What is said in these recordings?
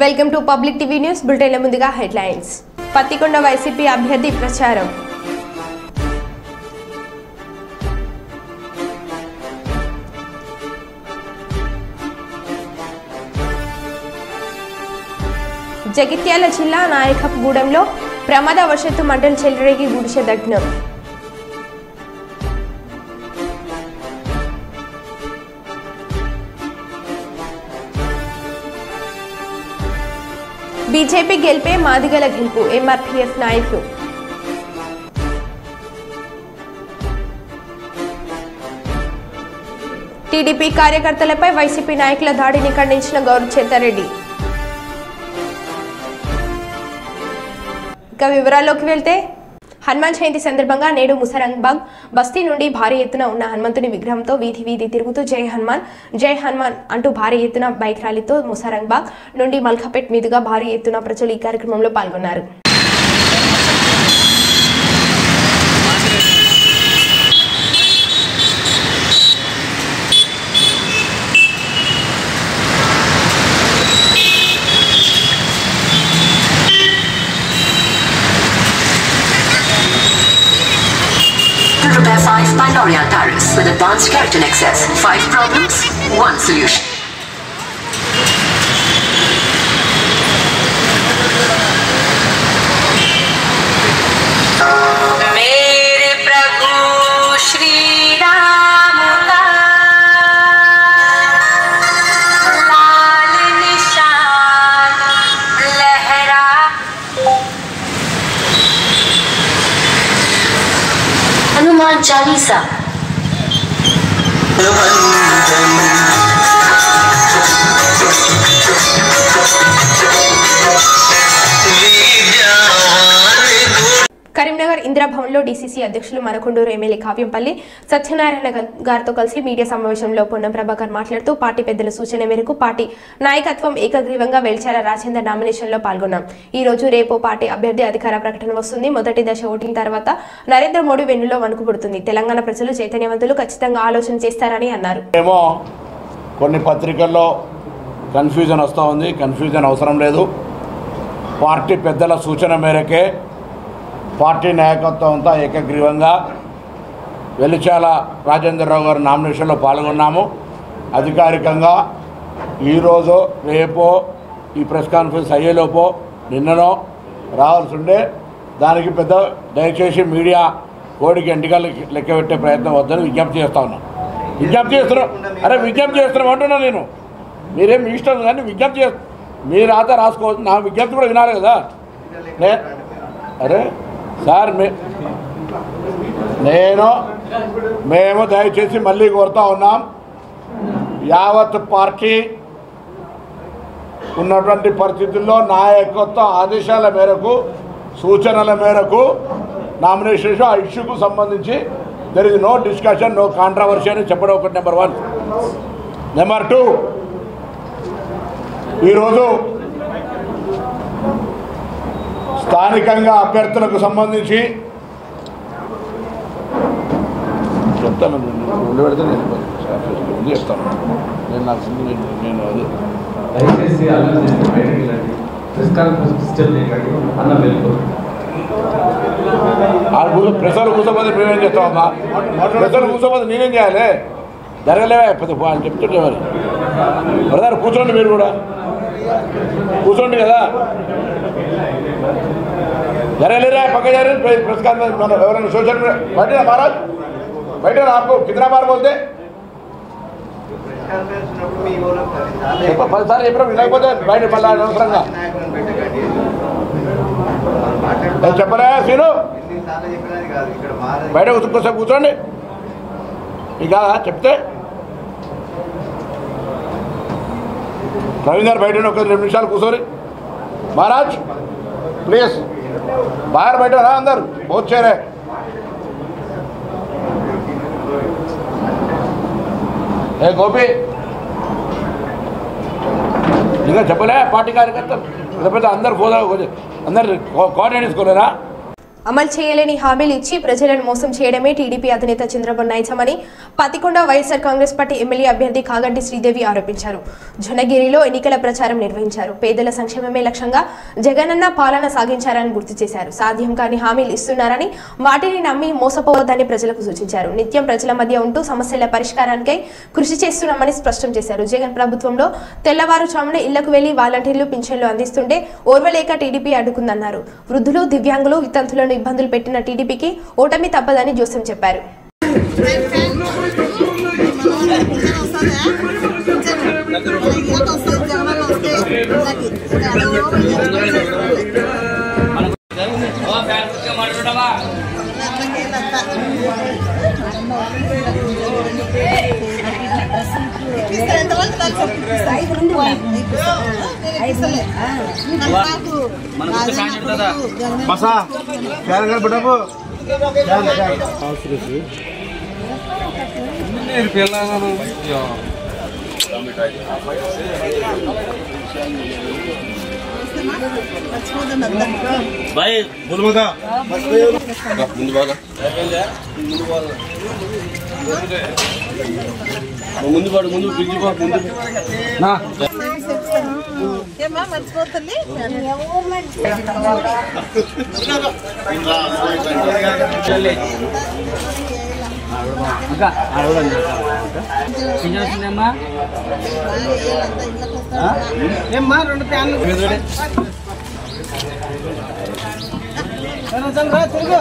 Welcome to public TV news బులెటిన్ల ముందుగా headlines. Pattikonda YCP అభ్యర్థి ప్రచారం. జగిత్యాల జిల్లా నాయకగూడెంలో ప్రమాదవశాత్తు మంటలు చెలరేగి గుడిసె దగ్నం. బీజేపీ గెలిపే మాదిగల గెలుపు ఎంఆర్పీఎస్ నాయకులు. టీడీపీ కార్యకర్తలపై వైసీపీ నాయకుల దాడిని ఖండించిన గౌరవ్ చేతారెడ్డి. ఇక వివరాల్లోకి వెళ్తే హనుమాన్ జయంతి సందర్భంగా నేడు ముసరంగ్బాగ్ బస్తీ నుండి భారీ ఎత్తున ఉన్న హనుమంతుని విగ్రహంతో వీధి వీధి తిరుగుతూ జై హనుమాన్ అంటూ భారీ ఎత్తున బైక్ ర్యాలీతో ముసరంగ్బాగ్ నుండి మల్కాపేట్ మీదుగా భారీ ఎత్తున ప్రజలు ఈ కార్యక్రమంలో పాల్గొన్నారు. Repair 5 by L'Oreal Paris with advanced keratin excess. 5 problems, 1 solution. मेरे प्रभु श्री राम का लाल निशान लहरा. हनुमान चालीसा. కరీంనగర్ ఇందిరాభవన్లో డీసీసీ అధ్యక్షులు మనకొండూరు ఎమ్మెల్యే కావ్యంపల్లి సత్యనారాయణ గారితో కలిసి మీడియా సమావేశంలో పొన్నం ప్రభాకర్ మాట్లాడుతూ పార్టీ పెద్దల సూచన మేరకు పార్టీ నాయకత్వం ఏకగ్రీవంగా వెల్చాల రాజేందర్ నామినేషన్లో పాల్గొన్నాం. ఈ రోజు రేపు పార్టీ అభ్యర్థి అధికార ప్రకటన వస్తుంది. మొదటి దశ ఓటింగ్ తర్వాత నరేంద్ర మోడీ వెన్నులో వణుకుపుడుతుంది. తెలంగాణ ప్రజలు చైతన్యవంతులు ఖచ్చితంగా ఆలోచన చేస్తారని అన్నారు. కొన్ని పత్రికల్లో కన్ఫ్యూజన్ వస్తూ ఉంది. కన్ఫ్యూజన్ అవసరం లేదు. పార్టీ పెద్దల సూచన మేరకే పార్టీ నాయకత్వం అంతా ఏకగ్రీవంగా వెలిచాల రాజేంద్రరావు గారి నామినేషన్లో పాల్గొన్నాము. అధికారికంగా ఈరోజు రేపో ఈ ప్రెస్ కాన్ఫరెన్స్ అయ్యేలోపో నిన్ననో రావాల్సి ఉండే. దానికి పెద్ద దయచేసి మీడియా కోడికి ఎంటికలు లెక్క పెట్టే ప్రయత్నం వద్దని విజ్ఞప్తి చేస్తా ఉన్నాం. విజ్ఞప్తి చేస్తున్నాం అంటున్నా నేను. మీరేం ఇష్టం కానీ విజ్ఞప్తి మీ రాత రాసుకోవచ్చు. నా విజ్ఞప్తి కూడా వినాలి కదా. అరే సార్ మేము దయచేసి మళ్ళీ కోరుతా ఉన్నాం. యావత్ పార్టీ ఉన్నటువంటి పరిస్థితుల్లో నాయకత్వ ఆదేశాల మేరకు సూచనల మేరకు నామినేషన్ ఆ ఇష్యూకు సంబంధించి there is no discussion, no controversy అని చెప్పడం ఒకటి. నెంబర్ 1. నెంబర్ 2, ఈరోజు స్థానికంగా అభ్యర్థులకు సంబంధించి చెప్తాను. పెడితే నేను చెప్తాను. నేను నాకు నేను అది ప్రెసలు కూర్చోపోతే మేమేం చేస్తామమ్మా? ప్రెసలు కూర్చోపోతే నేనేం చేయాలి? జరగలేవా అని చెప్తుంటే మరి బ్రదర్ కూర్చోండి. మీరు కూడా కూర్చోండి కదా. జరగలేరా పక్క जा प्रेस कॉन्फ्रेंस మన ఎవరైనా సోషల్ మీడియా బయట महाराज బయట आपको कितना बार बोलते 10 సార్లు ఎప్పుడు వినకపోతే బయట మళ్ళీ అనవసరంగా చెప్పలే సీను. బయట కూర్చోసేపు కూర్చోండి. ఇక చెప్తే రవీందర్ బయట ఒక 2 నిమిషాలు కూర్చోని. महाराज प्लीज बाहर बैठो ना, अंदर बहुत चेहरे. गोपी చెప్పలే పార్టీ కార్యకర్తలు అందరు అందరు కోఆర్డినేట్ చేసుకోలేరా? అమలు చేయలేని హామీలు ఇచ్చి ప్రజలను మోసం చేయడమే టీడీపీ అధినేత చంద్రబాబు నైజమని పతికొండ వైఎస్ఆర్ కాంగ్రెస్ పార్టీ ఎమ్మెల్యే అభ్యర్థి కాగంటి శ్రీదేవి ఆరోపించారు. జొన్నగిరిలో ఎన్నికల ప్రచారం నిర్వహించారు. పేదల సంక్షేమమే లక్ష్యంగా జగనన్న పాలన సాగించారని గుర్తు చేశారు. సాధ్యం కాని హామీలు ఇస్తున్నారని వాటిని నమ్మి మోసపోవద్దని ప్రజలకు సూచించారు. నిత్యం ప్రజల మధ్య ఉంటూ సమస్యల పరిష్కారానికై కృషి చేస్తున్నామని స్పష్టం చేశారు. జగన్ ప్రభుత్వంలో తెల్లవారుజామున ఇళ్లకు వెళ్లి వాలంటీర్లు పింఛన్లు అందిస్తుంటే ఓర్వలేక టీడీపీ అడ్డుకుందన్నారు. వృద్ధులు, దివ్యాంగులు, వితంతులను ఇబ్బందులు పెట్టిన టీడీపీకి ఓటమి తప్పదని జోసెం చెప్పారు. ముందు పాడు ముందు పిలిచి ముందు మర్చిపోతుంది. ఏమ్మా 2 ప్యాన్లు తిరుగు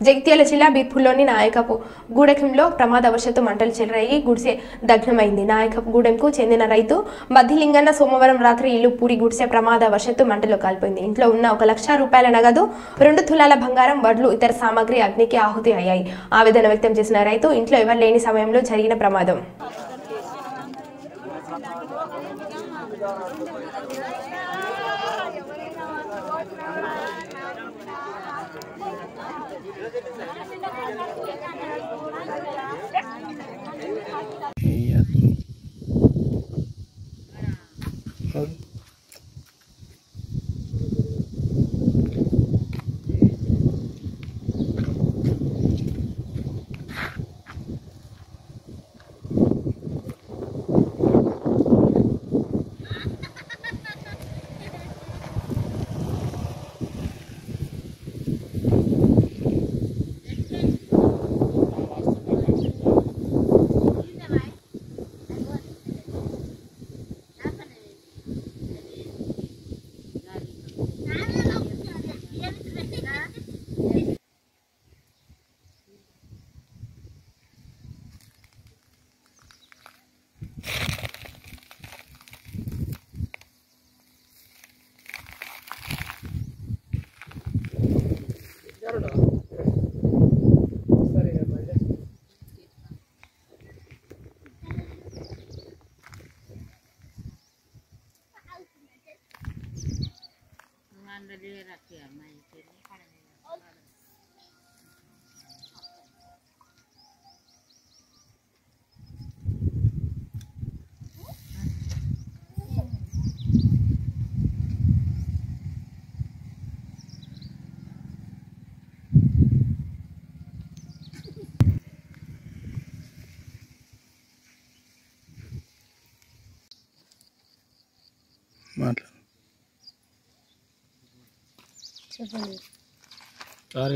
జగిత్యాల జిల్లా బీర్పూర్లోని నాయకపు గూడెంలో ప్రమాదవశాత్తు మంటలు చెలరేగి గుడిసె దగ్ధమైంది. నాయకపు గూడెంకు చెందిన రైతు మధ్యలింగన్న సోమవారం రాత్రి ఇల్లు పూరి గుడిసె ప్రమాదవశాత్తు మంటలు కాల్పోయింది. ఇంట్లో ఉన్న 1 లక్ష రూపాయల నగదు, 2 తులాల బంగారం, వడ్లు, ఇతర సామాగ్రి అగ్నికి ఆహుతి అయ్యాయి. ఆవేదన వ్యక్తం చేసిన రైతు ఇంట్లో ఎవరు లేని సమయంలో జరిగిన ప్రమాదం.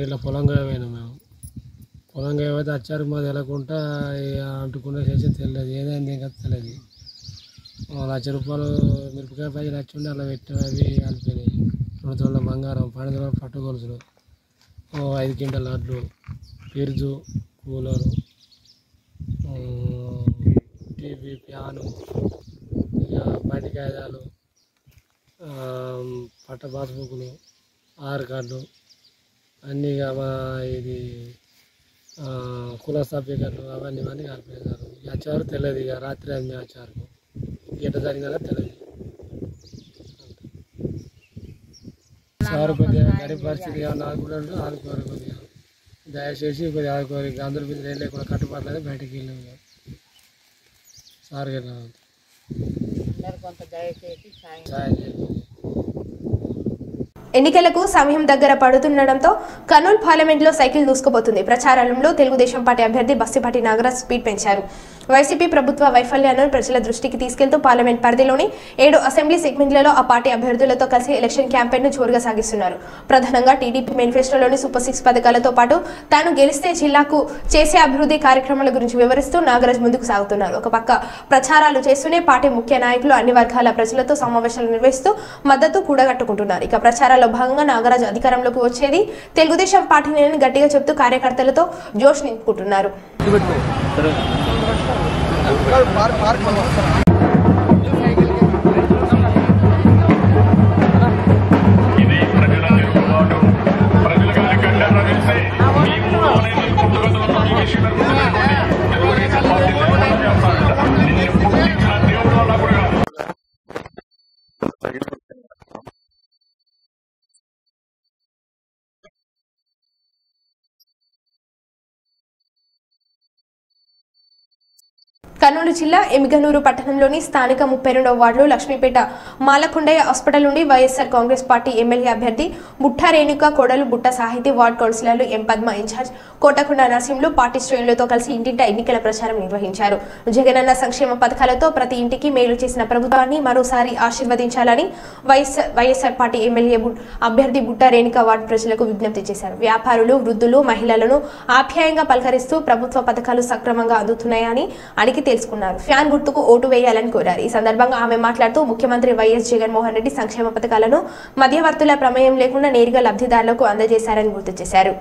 ఇట్లా పొలంగా పోయినాం మేము. పొలంగా ఏమైతే వచ్చారు మాది వెళ్ళకుండా అంటుకునే చేసి తెలియదు, ఏదైంది ఇంకా తెలియదు. 1 లక్ష రూపాయలు మిరపకాయ పైసలు వచ్చి అలా పెట్టిన అవి కలిపినాయి. 2 తులాల బంగారం, 12 తులాల పట్టు గొలుసులు, 5 క్వింటాల లడ్లు, ఫ్రిడ్జు, కూలరు, టీవీ, ఫ్యాను, ఇక బండి కాగితాలు, పట్ట పాస్బుక్లు, ఆధార్ కార్డు అన్నీ మా ఇది కుల సభ్యకర్లు అవన్నీ కలిపేశారు. వచ్చారు తెలియదు, ఇక రాత్రి అన్నీ వచ్చారు, ఎట్లా జరిగిందో తెలియదు. సార్ కొద్దిగా గరీబ్ పరిస్థితి ఏమన్నా ఆదుకుంటే ఆదుకోరు కొద్దిగా దయచేసి కొద్దిగా ఆదుకోరు అందరి మీద ఏం లేకుండా కట్టుబాట్లేదు బయటకు వెళ్ళాము సార్ వెళ్ళాము సాయం చేయండి. ఎన్నికలకు సమయం దగ్గర పడుతుండటంతో కర్నూలు పార్లమెంట్లో సైకిల్ దూసుకుపోతుంది. ప్రచారంలో తెలుగుదేశం పార్టీ అభ్యర్థి బస్తిపాటి నాగరాజ్ స్పీడ్ పెంచారు. వైసీపీ ప్రభుత్వ వైఫల్యాలను ప్రజల దృష్టికి తీసుకెళ్తూ పార్లమెంట్ పరిధిలోని 7 అసెంబ్లీ సెగ్మెంట్లలో ఆ పార్టీ అభ్యర్థులతో కలిసి ఎలక్షన్ క్యాంపెయిన్ ను జోరుగా సాగిస్తున్నారు. ప్రధానంగా టీడీపీ మేనిఫెస్టోలోని సూపర్ 6 పథకాలతో పాటు తాను గెలిస్తే జిల్లాకు చేసే అభివృద్ధి కార్యక్రమాల గురించి వివరిస్తూ నాగరాజ్ ముందుకు సాగుతున్నారు. ఒక పక్క ప్రచారాలు చేస్తూనే పార్టీ ముఖ్య నాయకులు అన్ని వర్గాల ప్రజలతో సమావేశాలు నిర్వహిస్తూ మద్దతు కూడగట్టుకుంటున్నారు. ఇక ప్రచారాల్లో భాగంగా నాగరాజ్ అధికారంలోకి వచ్చేది తెలుగుదేశం పార్టీని గట్టిగా చెబుతూ కార్యకర్తలతో జోష్ నింపుకుంటున్నారు. కర్నూలు జిల్లా ఎమిగనూరు పట్టణంలోని స్థానిక 32వ వార్డులో లక్ష్మీపేట మాలకొండయ్య హాస్పిటల్ నుండి వైఎస్ఆర్ కాంగ్రెస్ పార్టీ ఎమ్మెల్యే అభ్యర్థి బుట్టా రేణుక కోడలు బుట్ట సాహితీ వార్డు కౌన్సిలర్లు ఎం పద్మ ఇన్ఛార్జ్ కోటకొండ నరసింహులు పార్టీ శ్రేణులతో కలిసి ఇంటింటా ఎన్నికల ప్రచారం నిర్వహించారు. జగనన్న సంక్షేమ పథకాలతో ప్రతి ఇంటికి మేలు చేసిన ప్రభుత్వాన్ని మరోసారి ఆశీర్వదించాలని వైఎస్ఆర్ పార్టీ ఎమ్మెల్యే అభ్యర్థి బుట్టా రేణుక వార్డు ప్రజలకు విజ్ఞప్తి చేశారు. వ్యాపారులు, వృద్ధులు, మహిళలను ఆప్యాయంగా పలకరిస్తూ ప్రభుత్వ పథకాలు సక్రమంగా అందుతున్నాయని అడిగి తెలుసుకున్నారు. ఫ్యాన్ గుర్తుకు ఓటు వేయాలని కోరారు. ఈ సందర్భంగా ఆమె మాట్లాడుతూ ముఖ్యమంత్రి వైఎస్ జగన్మోహన్ రెడ్డి సంక్షేమ పథకాలను మధ్యవర్తుల ప్రమేయం లేకుండా నేరుగా లబ్ధిదారులకు అందజేశారని గుర్తు చేశారు.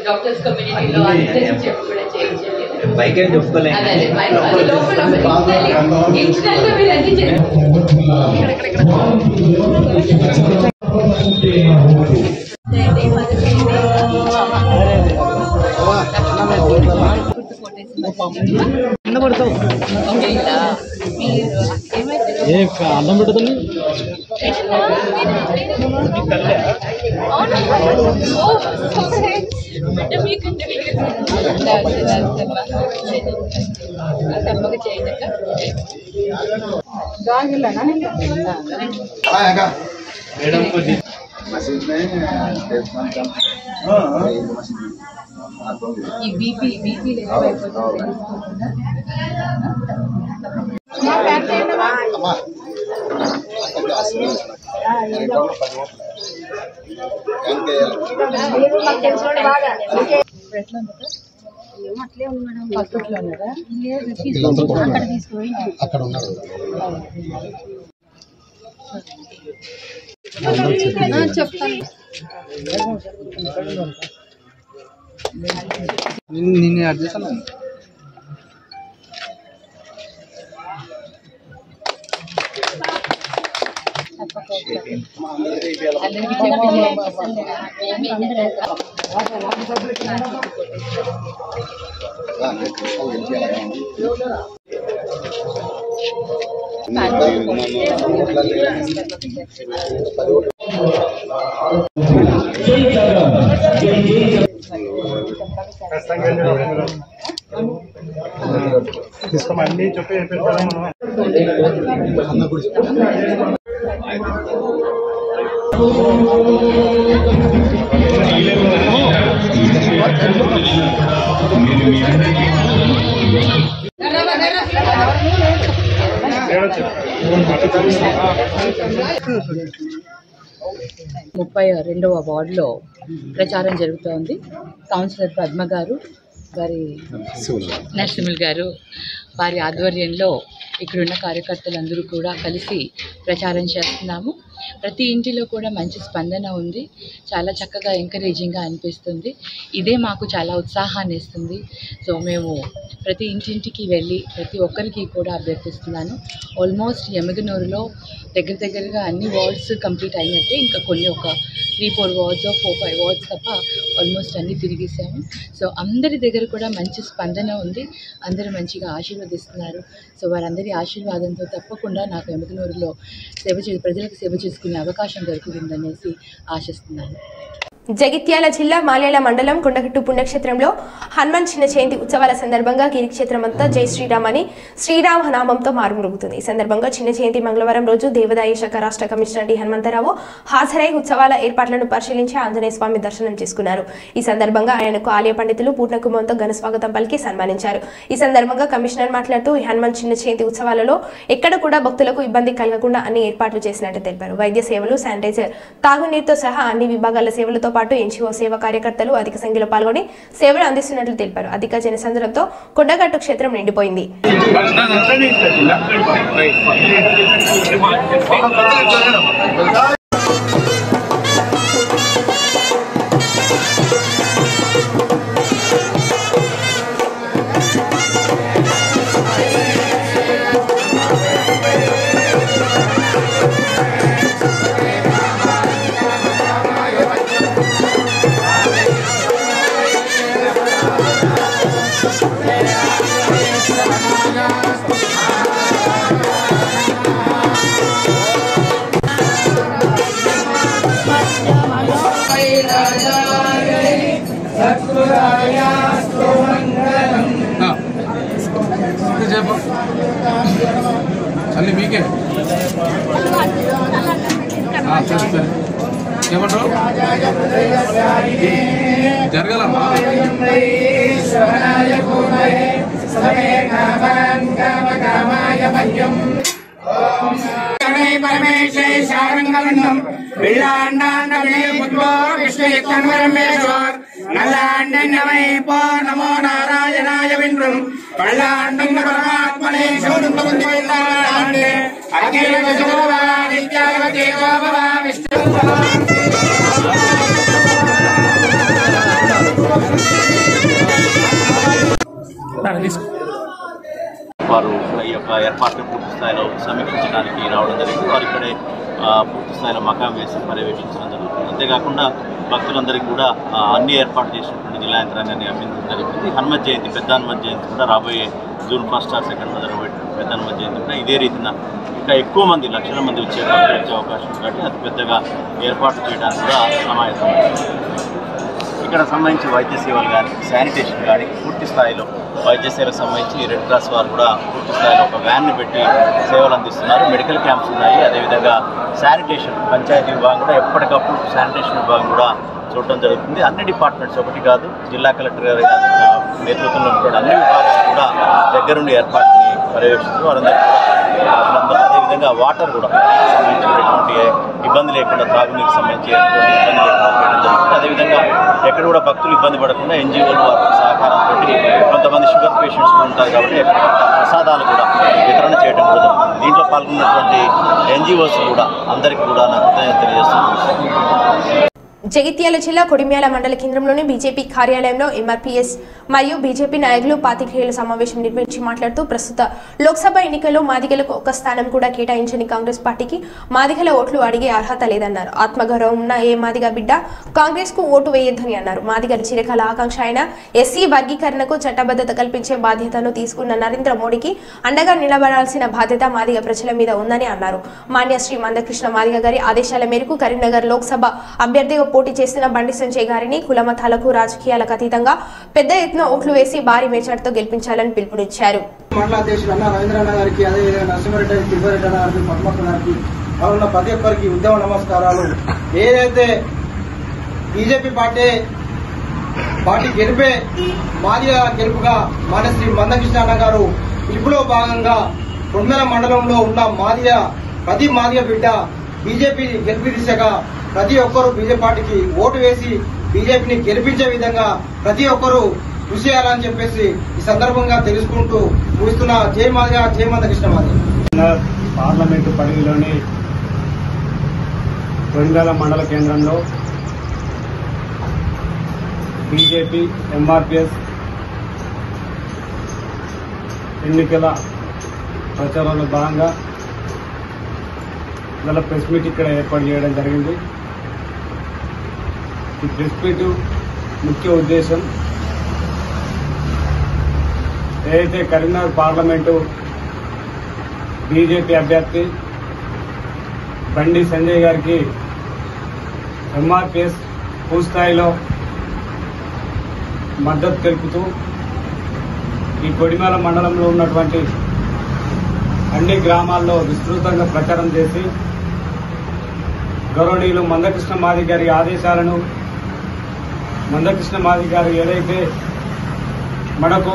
డాక్టర్స్ కమ్యూనిటీలో అందరికీ చెప్పడం చేయించలేదు. బైకే చెప్పుకోలేదు. అన్నం పెడుతుంది అక్కడ ఉన్నారు. నిన్ను యాడ్ చేశాను. ముప్పై 32వ వార్డులో ప్రచారం జరుగుతోంది. కౌన్సిలర్ పద్మ గారు, వారి నరసింహులు గారు వారి ఆధ్వర్యంలో ఇక్కడున్న కార్యకర్తలందరూ కూడా కలిసి ప్రచారం చేస్తున్నాము. ప్రతి ఇంటిలో కూడా మంచి స్పందన ఉంది. చాలా చక్కగా ఎంకరేజింగ్గా అనిపిస్తుంది. ఇదే మాకు చాలా ఉత్సాహాన్ని ఇస్తుంది. సో మేము ప్రతి ఇంటింటికి వెళ్ళి ప్రతి ఒక్కరికి కూడా అభ్యర్థిస్తున్నాను. ఆల్మోస్ట్ ఎమ్మిగనూరులో దగ్గరగా అన్ని వార్డ్స్ కంప్లీట్ అయినట్టే. ఇంకా కొన్ని ఒక 3-4 వార్డ్స్ 4-5 వార్డ్స్ తప్ప ఆల్మోస్ట్ అన్నీ తిరిగేసాము. సో అందరి దగ్గర కూడా మంచి స్పందన ఉంది. అందరూ మంచిగా ఆశీర్వదిస్తున్నారు. సో వారందరి ఆశీర్వాదంతో తప్పకుండా నాకు ఎమ్మిగనూరులో ప్రజలకు సేవ చేసుకునే అవకాశం దొరుకుతుందనేసి ఆశిస్తున్నాను. జగిత్యాల జిల్లా మాల్యాల మండలం కొండగట్టు పుణ్యక్షేత్రంలో హనుమాన్ చిన్న జయంతి ఉత్సవాల సందర్భంగా గిరిక్షేత్రం అంతా జై శ్రీరామ్ అని శ్రీరామ నామంతో మారుమరుగుతుంది. ఈ సందర్భంగా చిన్న జయంతి మంగళవారం రోజు దేవాదాయ శాఖ రాష్ట్ర కమిషనర్ డి హనుమంతరావు హాజరై ఉత్సవాల ఏర్పాట్లను పరిశీలించి ఆంజనేయ స్వామి దర్శనం చేసుకున్నారు. ఈ సందర్భంగా ఆయనకు ఆలయ పండితులు పూర్ణకుమంతో ఘన స్వాగతం పలికి సన్మానించారు. ఈ సందర్భంగా కమిషనర్ మాట్లాడుతూ ఈ హనుమాన్ చిన్న జయంతి ఉత్సవాలలో ఎక్కడ కూడా భక్తులకు ఇబ్బంది కలగకుండా అన్ని ఏర్పాట్లు చేసినట్టు తెలిపారు. వైద్య సేవలు, శానిటైజర్, తాగునీరుతో సహా అన్ని విభాగాల సేవలతో పాటు ఎన్జిఓ సేవా కార్యకర్తలు అధిక సంఖ్యలో పాల్గొని సేవలు అందిస్తున్నట్లు తెలిపారు. అధిక జనసంద్రంతో కొండగట్టు క్షేత్రం నిండిపోయింది. అల్లి మీకే ఏమంటారు జరగాలమ్మా. నమో నారాయణాయ వింద్రం పళ్ళాండం పరమాత్మనే వారు ఈ యొక్క ఏర్పాట్లు పూర్తి స్థాయిలో సమీక్షించడానికి రావడం జరిగింది. వారు ఇక్కడే పూర్తి స్థాయిలో మకాం వేసి పర్యవేక్షించడం జరుగుతుంది. అంతేకాకుండా భక్తులందరికీ కూడా అన్ని ఏర్పాటు చేసినటువంటి జిల్లా యంత్రాంగాన్ని అభ్యర్థించడం జరిగింది. హనుమత్ జయంతి, పెద్ద హనుమత్ జయంతి కూడా రాబోయే జూన్ 1 or 2 మొదలుపెట్టిన పెద్ద హనుమత్ జయంతి కూడా ఇదే రీతిన ఇంకా ఎక్కువ మంది, లక్షల మంది వచ్చే అవకాశం కాబట్టి అతి పెద్దగా ఏర్పాటు చేయడానికి కూడా సమాయత్తం. ఇక్కడ సంబంధించి వైద్య సేవలు కానీ, శానిటేషన్ కానీ పూర్తి స్థాయిలో వైద్య సేవలకు సంబంధించి రెడ్ క్రాస్ వారు కూడా పూర్తి స్థాయిలో ఒక వ్యాన్ని పెట్టి సేవలు అందిస్తున్నారు. మెడికల్ క్యాంప్స్ ఉన్నాయి. అదేవిధంగా శానిటేషన్, పంచాయతీ విభాగం కూడా ఎప్పటికప్పుడు శానిటేషన్ విభాగం కూడా చూడటం జరుగుతుంది. అన్ని డిపార్ట్మెంట్స్ ఒకటి కాదు, జిల్లా కలెక్టర్ గారి నేతృత్వంలో ఉన్నటువంటి అన్ని విభాగాలు కూడా దగ్గరుండి ఏర్పాటుని పర్యవేక్షిస్తూ వారందరూ అదేవిధంగా వాటర్ కూడా సంబంధించినటువంటి ఇబ్బంది లేకుండా, త్రాగునీరుకి సంబంధించి ఇబ్బంది లేకుండా చేయడం జరుగుతుంది. అదేవిధంగా ఎక్కడ కూడా భక్తులు ఇబ్బంది పడకుండా ఎన్జిఓలు వారి సహకారంతో, కొంతమంది షుగర్ పేషెంట్స్ ఉంటారు కాబట్టి ప్రసాదాలు కూడా వితరణ చేయడం కూడా జరుగుతుంది. దీంట్లో పాల్గొన్నటువంటి ఎన్జిఓస్ కూడా అందరికీ కూడా నా కృతజ్ఞత తెలియజేస్తున్నాను. జగిత్యాల జిల్లా కొడిమ్యాల మండల కేంద్రంలోని బీజేపీ కార్యాలయంలో ఎంఆర్పీఎస్ మరియు బీజేపీ నాయకులు పాత్రికేయుల సమావేశం నిర్వహించి మాట్లాడుతూ ప్రస్తుత లోక్సభ ఎన్నికల్లో మాదిగలకు ఒక్క స్థానం కూడా కేటాయించని కాంగ్రెస్ పార్టీకి మాదిగల ఓట్లు అడిగే అర్హత లేదన్నారు. ఆత్మగౌరవం ఉన్న ఏ మాదిగ బిడ్డ కాంగ్రెస్ కు ఓటు వేయొద్దని అన్నారు. మాదిగల చిరకాల ఆకాంక్ష అయిన ఎస్సీ వర్గీకరణకు చట్టబద్ధత కల్పించే బాధ్యతను తీసుకున్న నరేంద్ర మోడీకి అండగా నిలబడాల్సిన బాధ్యత మాదిగ ప్రజల మీద ఉందని అన్నారు. మాన్య శ్రీ మందకృష్ణ మాదిగ గారి ఆదేశాల మేరకు కరీంనగర్ లోక్సభ అభ్యర్థిగా పోటీ చేసిన బండి సంజయ్ గారిని కులమతాలకు రాజకీయాలకు అతీతంగా పెద్ద ఎత్తున ఓట్లు వేసి భారీ మెజార్టీతో గెలిపించాలని పిలుపునిచ్చారు. మండల అధ్యక్షుడు అన్న రవీంద్రనాథ్ గారికి, అదేవిధంగా నరసింహారెడ్డి గారికి, తిప్పారెడ్డి అన్న గారికి, పద్మక్క గారికి, ఉన్న ప్రతి ఒక్కరికి ఉద్యమ నమస్కారాలు. ఏదైతే బీజేపీ పార్టీ గెలిపే మాదిగ గెలుపుగా మాన్యశ్రీ మందకృష్ణ అన్న గారు పిలుపులో భాగంగా కొమ్మెల మండలంలో ఉన్న ప్రతి మాదిగ బిడ్డ బీజేపీ గెలిపి దిశగా ప్రతి ఒక్కరూ బీజేపీ పార్టీకి ఓటు వేసి బీజేపీని గెలిపించే విధంగా ప్రతి ఒక్కరూ కృషి చేయాలని చెప్పేసి ఈ సందర్భంగా తెలుసుకుంటూ ముగిస్తున్న జై మాదిగ, జై మందకృష్ణ మాదిగ. పార్లమెంటు పరిధిలోని కొరింగాల మండల కేంద్రంలో బీజేపీ ఎంఆర్పీఎస్ ఎన్నికల ప్రచారంలో భాగంగా గల ప్రెస్ మీట్ ఇక్కడ ఏర్పాటు చేయడం జరిగింది. ఈ ప్రెస్ మీట్ ముఖ్య ఉద్దేశం ఏదైతే కరీంనగర్ పార్లమెంటు బీజేపీ అభ్యర్థి బండి సంజయ్ గారికి ఎంఆర్పీఎస్ పూర్తిస్థాయిలో మద్దతు తెలుపుతూ ఈ కొడిమేల మండలంలో ఉన్నటువంటి అన్ని గ్రామాల్లో విస్తృతంగా ప్రచారం చేసి గౌరవనీయులు మందకృష్ణ మాదిగ గారి ఆదేశాలను, మందకృష్ణ మాదిగ గారు ఏదైతే మనకు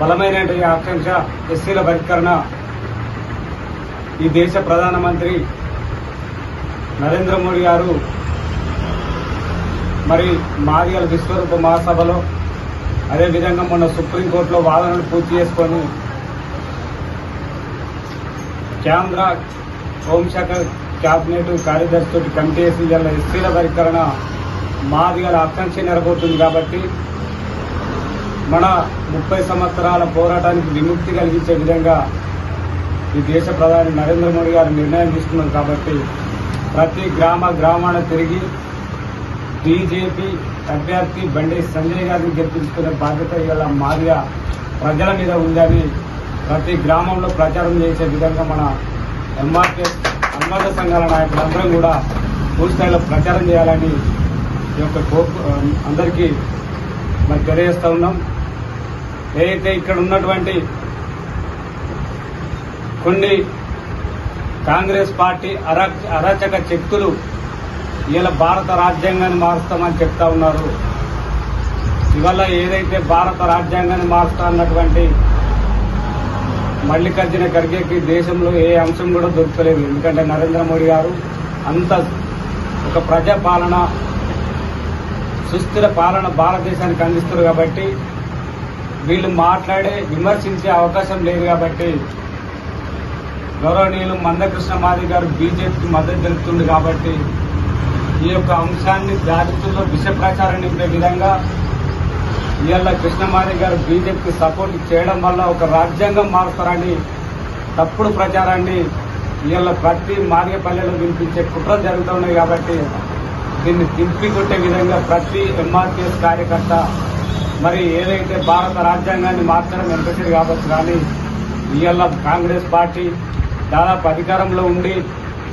బలమైన ఆకాంక్ష ఎస్సీల వర్గీకరణ ఈ దేశ ప్రధానమంత్రి నరేంద్ర మోడీ గారు మరి మాదిగల విశ్వరూప మహాసభలో అదేవిధంగా మొన్న సుప్రీంకోర్టులో వాదనలు పూర్తి చేసుకొని కేంద్ర హోంశాఖ క్యాబినెట్ కార్యదర్శితో కమిటీ వేసి ఇలా ఎస్సీల వర్గీకరణ మాదిగల ఆకాంక్ష నెరవేరుతుంది కాబట్టి మన 30 సంవత్సరాల పోరాటానికి విముక్తి కలిగించే విధంగా ఈ దేశ ప్రధాని నరేంద్ర మోడీ గారు నిర్ణయం తీసుకున్నారు. కాబట్టి ప్రతి గ్రామాన తిరిగి బీజేపీ అభ్యర్థి బండి సంజయ్ గారిని గెలిపించుకునే బాధ్యత ఇలా మాదిగ ప్రజల మీద ఉందని ప్రతి గ్రామంలో ప్రచారం చేసే విధంగా మన ఎంఆర్పీఎస్ అనుబంధ సంఘాల నాయకులందరం కూడా పూర్తిస్థాయిలో ప్రచారం చేయాలని ఈ యొక్క అందరికీ మరి తెలియజేస్తా ఉన్నాం. ఏదైతే ఇక్కడ ఉన్నటువంటి కొన్ని కాంగ్రెస్ పార్టీ అరాచక శక్తులు ఇలా భారత రాజ్యాంగాన్ని మారుస్తామని చెప్తా ఉన్నారు. ఇవాళ ఏదైతే భారత రాజ్యాంగాన్ని మారుస్తా అన్నటువంటి మల్లికార్జున ఖర్గేకి దేశంలో ఏ అంశం కూడా దొరకలేదు. ఎందుకంటే నరేంద్ర మోడీ గారు అంత ఒక ప్రజాపాలన, సుస్థిర పాలన భారతదేశానికి అందిస్తారు కాబట్టి వీళ్ళు విమర్శించే అవకాశం లేదు. కాబట్టి గౌరవనీయులు మందకృష్ణ మాదిగ గారు బీజేపీకి మద్దతు తెలుపుతుంది కాబట్టి ఈ యొక్క అంశాన్ని జాగ్రత్తలో విష ప్రచారం నింపే విధంగా ఇవాళ కృష్ణమాదిగ గారు బీజేపీకి సపోర్ట్ చేయడం వల్ల ఒక రాజ్యాంగం మారుతారని తప్పుడు ప్రచారాన్ని ఇవాళ ప్రతి మాదిగపల్లెలో వినిపించే కుట్రలు జరుగుతున్నాయి. కాబట్టి దీన్ని తిప్పికొట్టే విధంగా ప్రతి ఎంఆర్పీఎస్ కార్యకర్త మరి ఏదైతే భారత రాజ్యాంగాన్ని మార్చడం ఎంపసిరి కావచ్చు, కానీ ఇవాళ కాంగ్రెస్ పార్టీ దాదాపు అధికారంలో ఉండి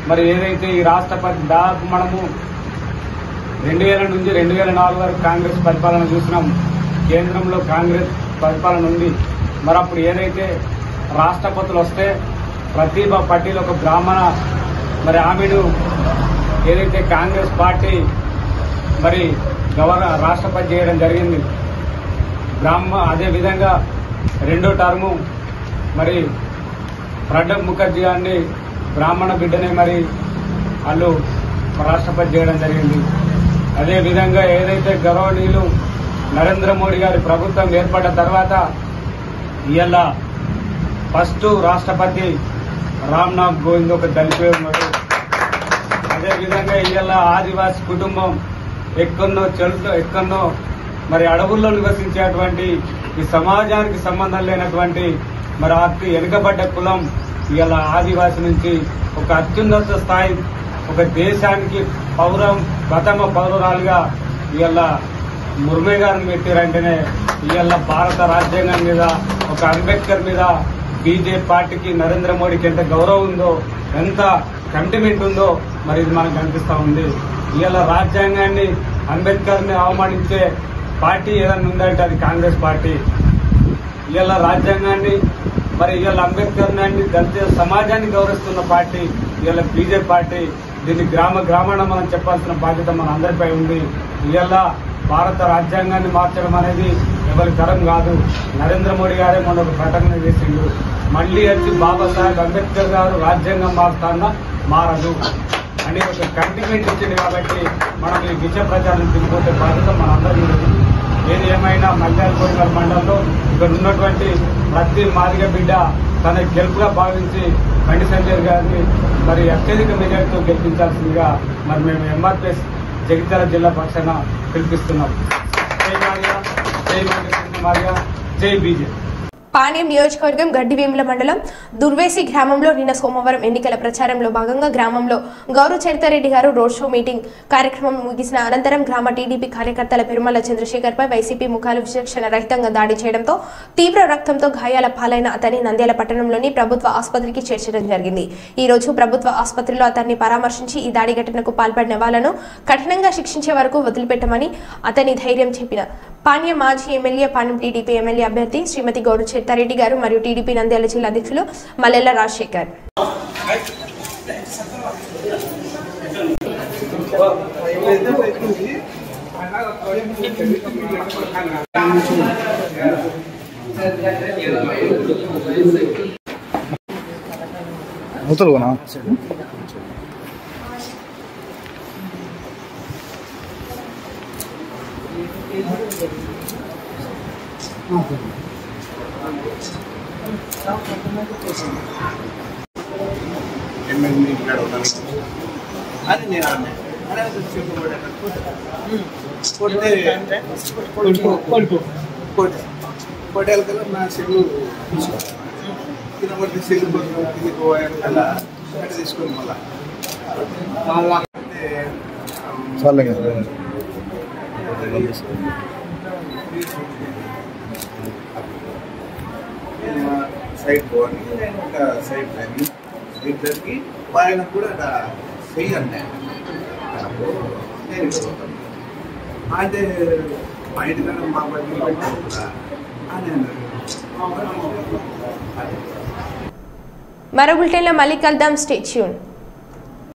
మరి ఏదైతే ఈ రాష్ట్రపతి దాదాపు మనము 2000 నుంచి 2004 వరకు కాంగ్రెస్ పరిపాలన చూసినాం. కేంద్రంలో కాంగ్రెస్ పరిపాలన ఉంది. మరి అప్పుడు ఏదైతే రాష్ట్రపతులు వస్తే ప్రతిభ పటేల్ ఒక బ్రాహ్మణ మరి ఆమెను ఏదైతే కాంగ్రెస్ పార్టీ మరి రాష్ట్రపతి చేయడం జరిగింది. అదేవిధంగా రెండో టర్ము మరి ప్రణబ్ ముఖర్జీ గారిని బ్రాహ్మణ బిడ్డనే మరి వాళ్ళు రాష్ట్రపతి చేయడం జరిగింది. అదేవిధంగా ఏదైతే గౌరవనీయులు నరేంద్ర మోడీ గారి ప్రభుత్వం ఏర్పడ్డ తర్వాత ఇవాళ ఫస్ట్ రాష్ట్రపతి రామ్నాథ్ కోవింద్ ఒక దళితుడు ఉన్నారు. అదేవిధంగా ఇవాళ ఆదివాసీ కుటుంబం ఎక్కడో మరి అడవుల్లో నివసించేటువంటి ఈ సమాజానికి సంబంధం లేనటువంటి మరి అతి వెనుకబడ్డ కులం ఇవాళ ఆదివాసి నుంచి ఒక అత్యున్నత స్థాయి ఒక దేశానికి ప్రథమ పౌరురాలుగా ఇవాళ ముర్మే గారిని పెట్టారంటేనే ఇవాళ భారత రాజ్యాంగం మీద ఒక అంబేద్కర్ మీద బీజేపీ పార్టీకి నరేంద్ర మోడీకి ఎంత గౌరవం ఉందో ఎంత కంటిమెంట్ ఉందో మరి ఇది మనకు కనిపిస్తా ఉంది. ఇవాళ రాజ్యాంగాన్ని అంబేద్కర్ని అవమానించే పార్టీ ఏదైనా ఉందంటే అది కాంగ్రెస్ పార్టీ. ఇవాళ రాజ్యాంగాన్ని మరి ఇవాళ అంబేద్కర్ని దళిత సమాజాన్ని గౌరవిస్తున్న పార్టీ ఇవాళ బీజేపీ పార్టీ. దీన్ని గ్రామాన మనం చెప్పాల్సిన బాధ్యత మన అందరిపై ఉంది. ఇవాళ భారత రాజ్యాంగాన్ని మార్చడం అనేది ఎవరి తరం కాదు. నరేంద్ర మోడీ గారే మొన్న ఒక ప్రకటన చేసిండు, మళ్లీ వచ్చి బాబాసాహెబ్ అంబేద్కర్ గారు రాజ్యాంగం మారుతాన్నా మారదు అని ఒక కంటిమెంట్ ఇచ్చింది. కాబట్టి మనం ఈ విషయ ప్రచారం తీసుకుంటే బాధ్యత మన అందరి మీద. ఏది ఏమైనా మల్యాలకోట మండలంలో ఇక్కడ ఉన్నటువంటి ప్రతి మాదిగ బిడ్డ తన గెలుపుగా భావించి బండి సంజయ్ గారిని మరి అత్యధిక మెజార్టీతో గెలిపించాల్సిందిగా మరి మేము ఎంఆర్పిఎస్ జగిత్యాల జిల్లా పక్షాన పిలిపిస్తున్నాం. జై మాదిగ, జై మాదిగ, జై బీజేపీ. పాణ్యం నియోజకవర్గం గడ్డివేముల మండలం దుర్వేసి గ్రామంలో నిన్న సోమవారం ఎన్నికల ప్రచారంలో భాగంగా గ్రామంలో గౌరవ చరితారెడ్డి గారు రోడ్ షో మీటింగ్ కార్యక్రమం ముగిసిన అనంతరం గ్రామ టీడీపీ కార్యకర్తల పెరుమల చంద్రశేఖర్ పై వైసీపీ ముఖాలు విచక్షణ రహితంగా దాడి చేయడంతో తీవ్ర రక్తంతో గాయాల పాలైన అతన్ని నంద్యాల పట్టణంలోని ప్రభుత్వ ఆసుపత్రికి చేర్చడం జరిగింది. ఈ రోజు ప్రభుత్వ ఆసుపత్రిలో అతన్ని పరామర్శించి ఈ దాడి ఘటనకు పాల్పడిన వాళ్లను కఠినంగా శిక్షించే వరకు వదిలిపెట్టమని అతని ధైర్యం చెప్పిన పాణ్యం మాజీ ఎమ్మెల్యే పాణ్యం టీడీపీ ఎమ్మెల్యే అభ్యర్థి శ్రీమతి గౌరవ చరితారెడ్డి గారు మరియు టీడీపీ నంద్యాల జిల్లా అధ్యక్షులు మల్లెల రాజశేఖర్. అది నేను కోటేల కల్లా నా సెల్లు తినబడి సెల్లు కిందికి పోయాను కదా అక్కడ తీసుకొని మళ్ళీ సైడ్ పోవాలి ఇంకా సైడ్ టైం ఇద్దరికి ఆయన కూడా చెయ్యండి నేను అంటే మా ఇంటికాడ మా బట్టి పెట్టాను కూడా అని మరో బులెటిన్లో మళ్ళీ కలుద్దాం. Stay tune.